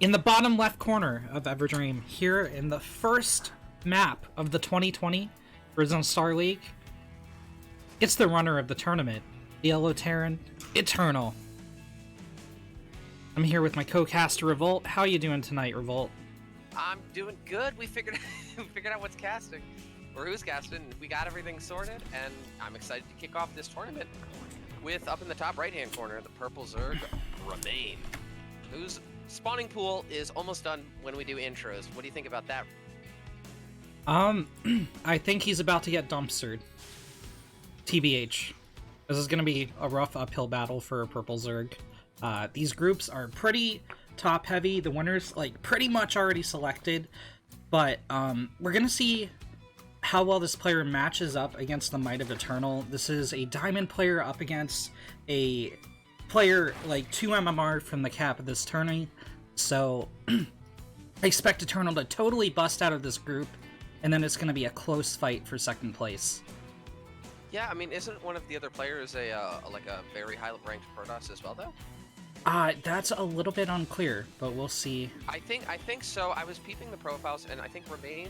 In the bottom left corner of Everdream, here in the first map of the 2020 Prison Star League, it's the runner of the tournament, the Yellow Terran, Eternal. I'm here with my co-caster Revolt. How you doing tonight, Revolt? I'm doing good. We figured we figured out what's casting, or who's casting. We got everything sorted, and I'm excited to kick off this tournament with, up in the top right-hand corner, the purple Zerg, Remain, whose spawning pool is almost done when we do intros. What do you think about that? I think he's about to get dumpstered. TBH. This is going to be a rough uphill battle for Purple Zerg. These groups are pretty top-heavy. The winners, like, pretty much already selected. But, we're going to see how well this player matches up against the Might of Eternal. This is a Diamond player up against a player, like, 2 MMR from the cap of this tourney. So, I expect Eternal to totally bust out of this group, and then it's going to be a close fight for second place. Yeah, I mean, isn't one of the other players a very high-ranked Protoss as well, though? That's a little bit unclear, but we'll see. I think so. I was peeping the profiles, and I think Remain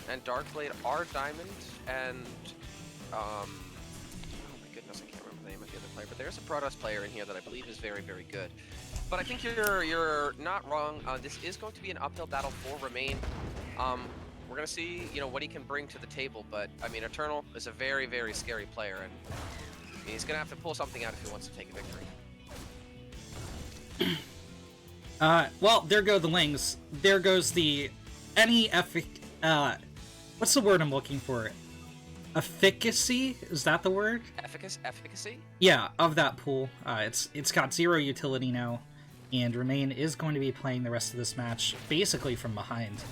and Darkblade are Diamond, and oh my goodness, I can't remember the name of the other player, but there's a Protoss player in here that I believe is very, very good. But I think you're not wrong. This is going to be an uphill battle for Remain. We're gonna see, what he can bring to the table. But I mean, Eternal is a very, very scary player, and he's gonna have to pull something out if he wants to take a victory. Well, there go the Lings. There goes the what's the word I'm looking for? Efficacy? Is that the word? Efficacy? Yeah, of that pool. It's got 0 utility now, and Remain is going to be playing the rest of this match basically from behind.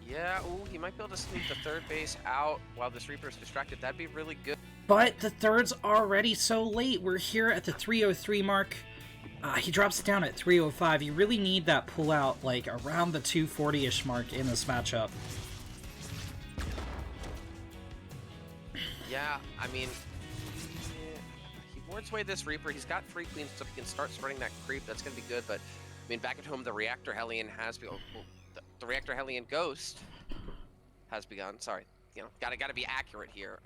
Yeah, ooh, he might be able to sneak the third base out while this Reaper is distracted. That'd be really good. But the third's already so late. We're here at the 303 mark. He drops it down at 305. You really need that pull out, like, around the 240-ish mark in this matchup. Yeah, I mean, he wards away this Reaper. He's got free cleans, so he can start spreading that creep. That's going to be good, but, I mean, back at home, the Reactor Hellion has begun. The Reactor Hellion Ghost has begun. Sorry, gotta be accurate here.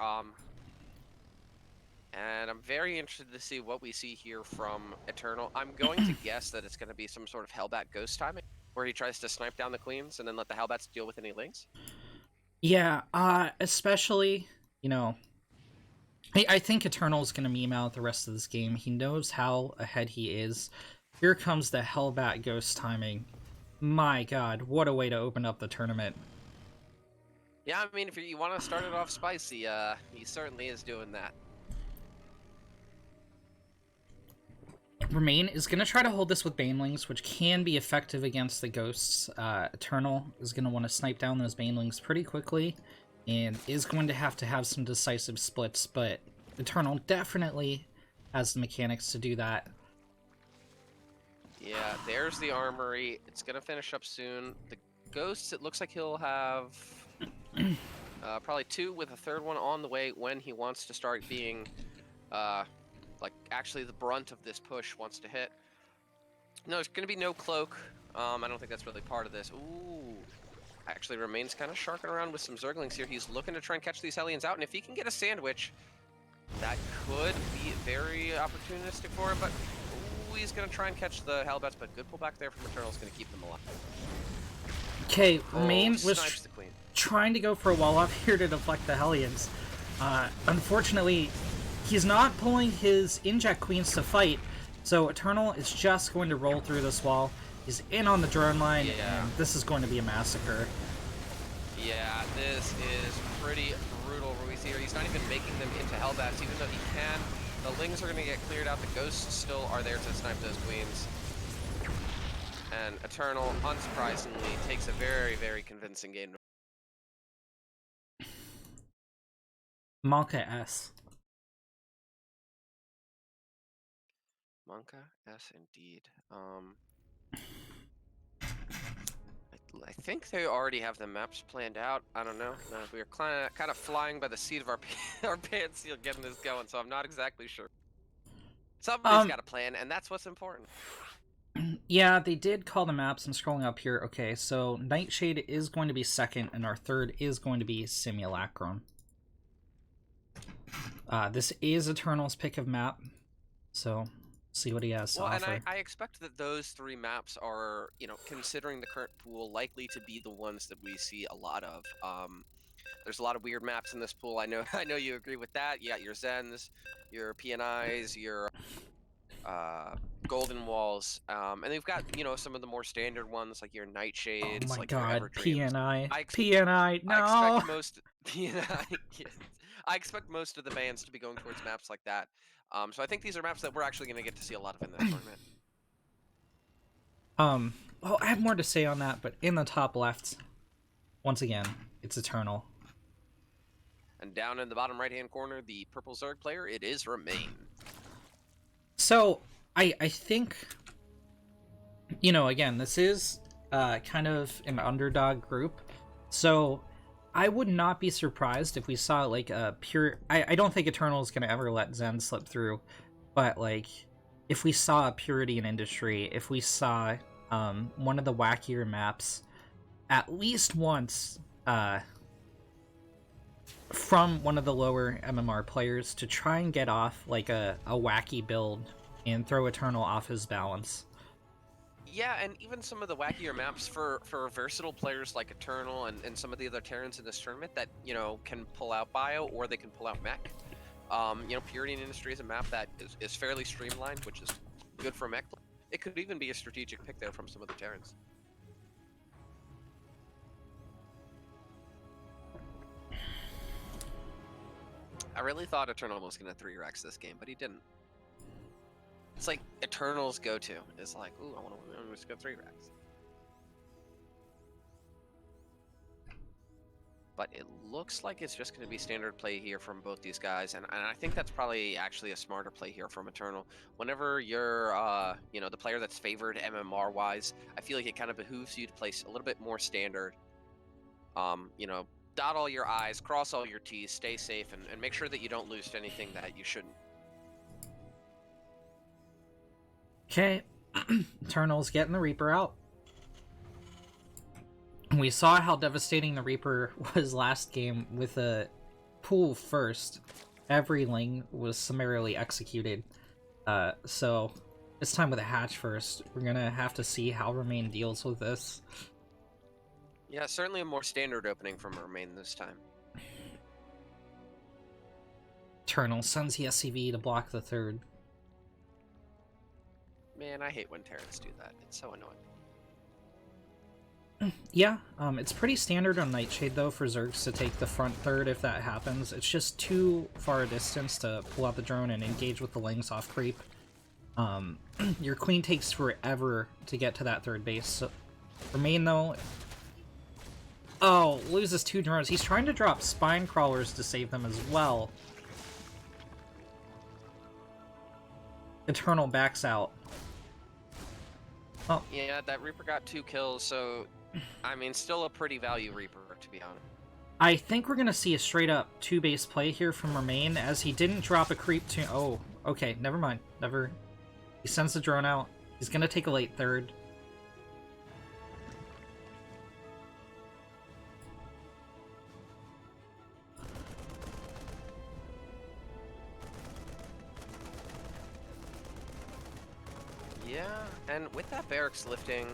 And I'm very interested to see what we see here from Eternal. I'm going to guess that it's going to be some sort of Hellbat Ghost timing, where he tries to snipe down the Queens and then let the Hellbats deal with any links. Yeah, especially, I think Eternal's going to meme out the rest of this game. He knows how ahead he is. Here comes the Hellbat Ghost timing. My god, what a way to open up the tournament. Yeah, I mean, if you want to start it off spicy, he certainly is doing that. Remain is going to try to hold this with Banelings, which can be effective against the Ghosts. Eternal is going to want to snipe down those Banelings pretty quickly, and is going to have some decisive splits, but Eternal definitely has the mechanics to do that. Yeah, there's the armory. It's going to finish up soon. The Ghosts, it looks like he'll have probably 2 with a third one on the way when he wants to start being, actually the brunt of this push wants to hit. No, there's going to be no cloak. I don't think that's really part of this. Ooh. Actually, Remains kind of sharking around with some Zerglings here. He's looking to try and catch these Hellions out, and if he can get a sandwich, that could be very opportunistic for him, but he's going to try and catch the Hellbats, but good pullback there from Eternal is going to keep them alive. Okay, Remain was the Queen. Trying to go for a wall off here to deflect the Hellions. Unfortunately, he's not pulling his inject Queens to fight, so Eternal is just going to roll through this wall. He's in on the drone line, and this is going to be a massacre. Yeah, this is pretty brutal. He's not even making them into Hellbats, even though he can. The Lings are going to get cleared out. The Ghosts still are there to snipe those Queens. And Eternal, unsurprisingly, takes a very, very convincing game. Monka S. Monka S, indeed. I think they already have the maps planned out. I don't know. We are kind of flying by the seat of our pants here getting this going, so I'm not exactly sure. Somebody's got a plan, and that's what's important. Yeah, they did call the maps. I'm scrolling up here. Okay, so Nightshade is going to be second, and our third is going to be Simulacrum. This is Eternal's pick of map, so see what he has to offer. And I expect that those three maps are, you know, considering the current pool, likely to be the ones that we see a lot of. There's a lot of weird maps in this pool. I know I know you agree with that. You got your Zens, your PNIs, your Golden Walls, and they've got, you know, some of the more standard ones like your Nightshades, Oh my like your god, Everdreams. PNI, no! I expect most PNI. I expect most of the bans to be going towards maps like that. So I think these are maps that we're actually going to get to see a lot of in this tournament. Well, I have more to say on that, but in the top left, once again, it's Eternal. And down in the bottom right-hand corner, the purple Zerg player, it is Remain. So, I think, you know, again, this is kind of an underdog group, so I would not be surprised if we saw, like, a pure... I don't think Eternal is going to ever let Zen slip through, but, like, if we saw a Purity in Industry, if we saw one of the wackier maps, at least once, from one of the lower MMR players to try and get off, like, a wacky build and throw Eternal off his balance. Yeah, and even some of the wackier maps for versatile players like Eternal and some of the other Terrans in this tournament that, you know, can pull out Bio or they can pull out Mech. You know, Purity in Industry is a map that is fairly streamlined, which is good for Mech. It could even be a strategic pick there from some of the Terrans. I really thought Eternal was going to 3-Rex this game, but he didn't. It's like Eternal's go-to. It's like, ooh, I want to just go 3-Rex. But it looks like it's just going to be standard play here from both these guys, and I think that's probably actually a smarter play here from Eternal. Whenever you're, you know, the player that's favored MMR-wise, I feel like it kind of behooves you to place a little bit more standard. You know, dot all your I's, cross all your T's, stay safe, and make sure that you don't lose to anything that you shouldn't. Okay, Eternal's getting the Reaper out. We saw how devastating the Reaper was last game with a pool first. Every Ling was summarily executed. So this time with a hatch first. We're gonna have to see how Remain deals with this. Yeah, certainly a more standard opening from Remain this time. Eternal sends the SCV to block the third. Man, I hate when Terrans do that. It's so annoying. Yeah, it's pretty standard on Nightshade, though, for Zergs to take the front third if that happens. It's just too far a distance to pull out the drone and engage with the Lings off creep. Your Queen takes forever to get to that third base. So Remain, though... Oh, loses 2 drones. He's trying to drop Spine Crawlers to save them as well. Eternal backs out. Oh. Yeah, that Reaper got 2 kills, so... I mean, still a pretty value Reaper, to be honest. I think we're gonna see a straight-up 2-base play here from Remain, as he didn't drop a creep to... Oh, okay, never mind. Never... He sends the drone out. He's gonna take a late third. Yeah, and with that barracks lifting,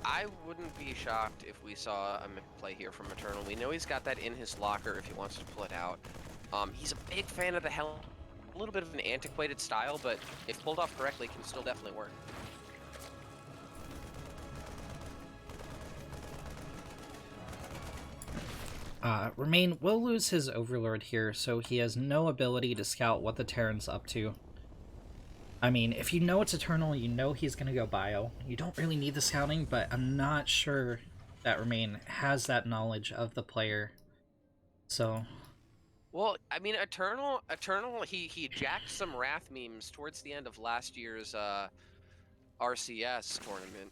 I wouldn't be shocked if we saw a play here from Eternal. We know he's got that in his locker if he wants to pull it out. He's a big fan of the Helm. A little bit of an antiquated style, but if pulled off correctly, can still definitely work. Remain will lose his Overlord here, so he has no ability to scout what the Terran's up to. I mean, if you know it's Eternal, you know he's gonna go Bio. You don't really need the scouting, but I'm not sure that Remain has that knowledge of the player. So... Well, I mean, Eternal, he jacked some Wrath memes towards the end of last year's RCS tournament,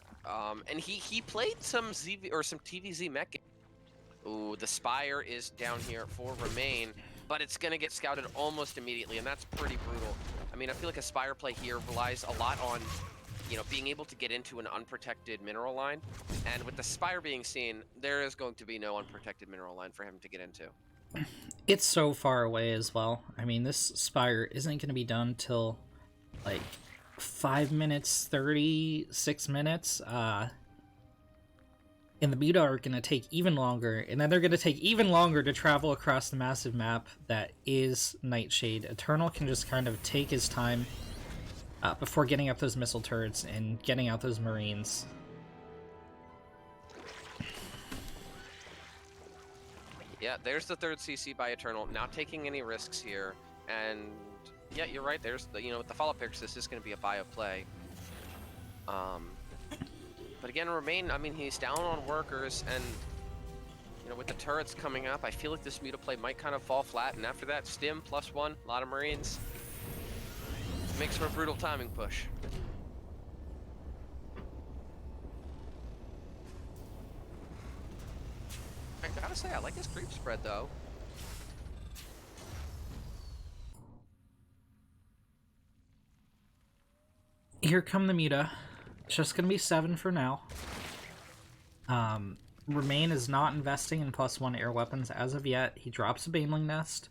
and he played some ZV or some TVZ mech game. Ooh, the Spire is down here for Remain, but it's gonna get scouted almost immediately, and that's pretty brutal. I mean, I feel like a Spire play here relies a lot on you know, being able to get into an unprotected mineral line, and with the Spire being seen, there is going to be no unprotected mineral line for him to get into. It's so far away as well. I mean, this Spire isn't going to be done till, like, 5 minutes, 36 minutes, and the Muta are going to take even longer, and then they're going to take even longer to travel across the massive map that is Nightshade. Eternal can just kind of take his time before getting up those missile turrets and getting out those Marines. Yeah, there's the third CC by Eternal, not taking any risks here, and yeah, you're right, there's the, you know, with the follow-up picks, this is going to be a bio play. But again, Remain, I mean, he's down on workers, and you know, with the turrets coming up, I feel like this Muta play might kind of fall flat, and after that, Stim +1, a lot of Marines. Makes for a brutal timing push. I gotta say, I like his creep spread, though. Here come the Muta. It's just gonna be 7 for now. Remain is not investing in +1 air weapons as of yet. He drops a Baneling Nest.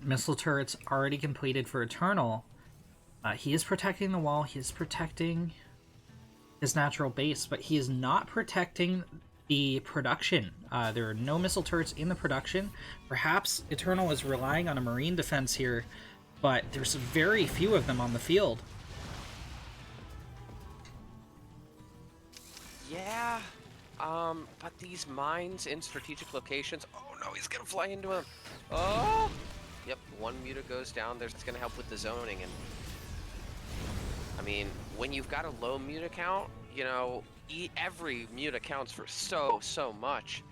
Missile turrets already completed for Eternal. He is protecting the wall. He is protecting his natural base, but he is not protecting the production. There are no missile turrets in the production. Perhaps Eternal is relying on a Marine defense here, but there's very few of them on the field. Yeah, but these mines in strategic locations. Oh no, he's gonna fly into him. Oh, yep, one Muta goes down. There's gonna help with the zoning, and I mean, when you've got a low Muta count, you know, every Muta counts for so much.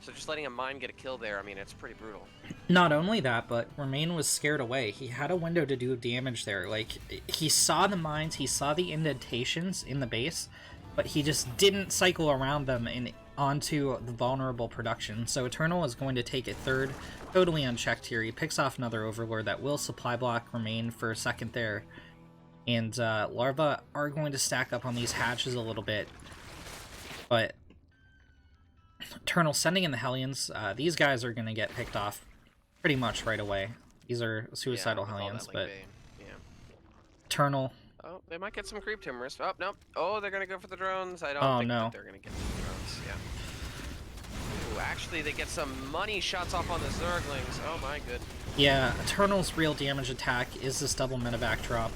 So just letting a mine get a kill there, I mean, it's pretty brutal. Not only that, but Remain was scared away. He had a window to do damage there. Like, he saw the mines, he saw the indentations in the base, but he just didn't cycle around them and onto the vulnerable production. So Eternal is going to take a third, totally unchecked here. He picks off another Overlord that will supply block Remain for a second there. And Larva are going to stack up on these hatches a little bit. But Eternal sending in the Hellions. These guys are going to get picked off pretty much right away. These are suicidal Hellions, but yeah. Eternal. Oh, they might get some creep timorous. Oh, nope. Oh, they're going to go for the drones. I don't think that they're going to get the drones. Yeah. Ooh, actually, they get some money shots off on the Zerglings. Oh, my good. Yeah, Eternal's real damage attack is this double medevac drop.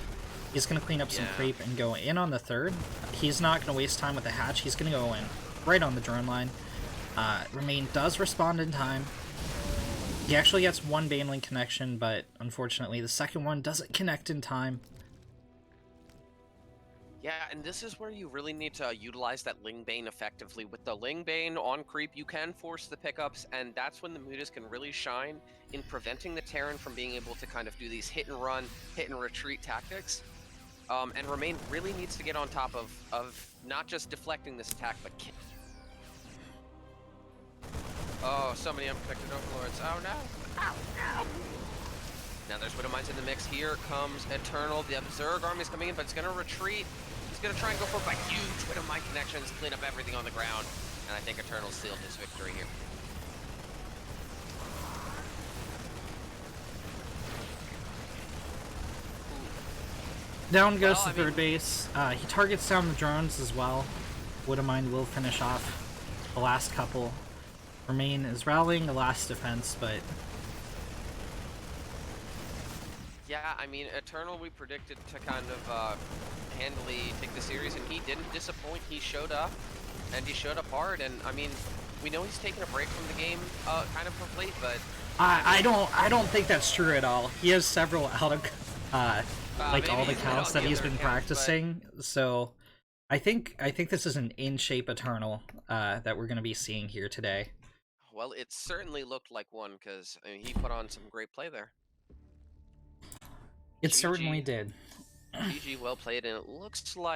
He's going to clean up some creep and go in on the third. He's not going to waste time with the hatch. He's going to go in right on the drone line. Remain does respond in time. He actually gets one Baneling connection, but unfortunately the second one doesn't connect in time. Yeah, and this is where you really need to utilize that Ling Bane effectively. With the Ling Bane on creep, you can force the pickups, and that's when the Mutas can really shine in preventing the Terran from being able to kind of do these hit and run, hit and retreat tactics. And Remain really needs to get on top of not just deflecting this attack, but oh, so many unprotected Overlords. Oh no! Ow, ow. Now there's Widow Mines in the mix. Here comes Eternal. The Zerg army's coming in, but it's gonna retreat. He's gonna try and go for a huge Widow Mine connections, clean up everything on the ground. And I think Eternal sealed his victory here. Down goes the third base. He targets down the drones as well. Widow Mine will finish off the last couple. Remain is rallying the last defense, but yeah, I mean, Eternal we predicted to kind of handily take the series, and he didn't disappoint. He showed up, and he showed up hard. And I mean, we know he's taken a break from the game, kind of of late, but I don't think that's true at all. He has several out of like all the counts that he's been practicing, so I think this is an in-shape Eternal that we're going to be seeing here today. Well, it certainly looked like one, because I mean, he put on some great play there. It certainly did. GG, well played, and it looks like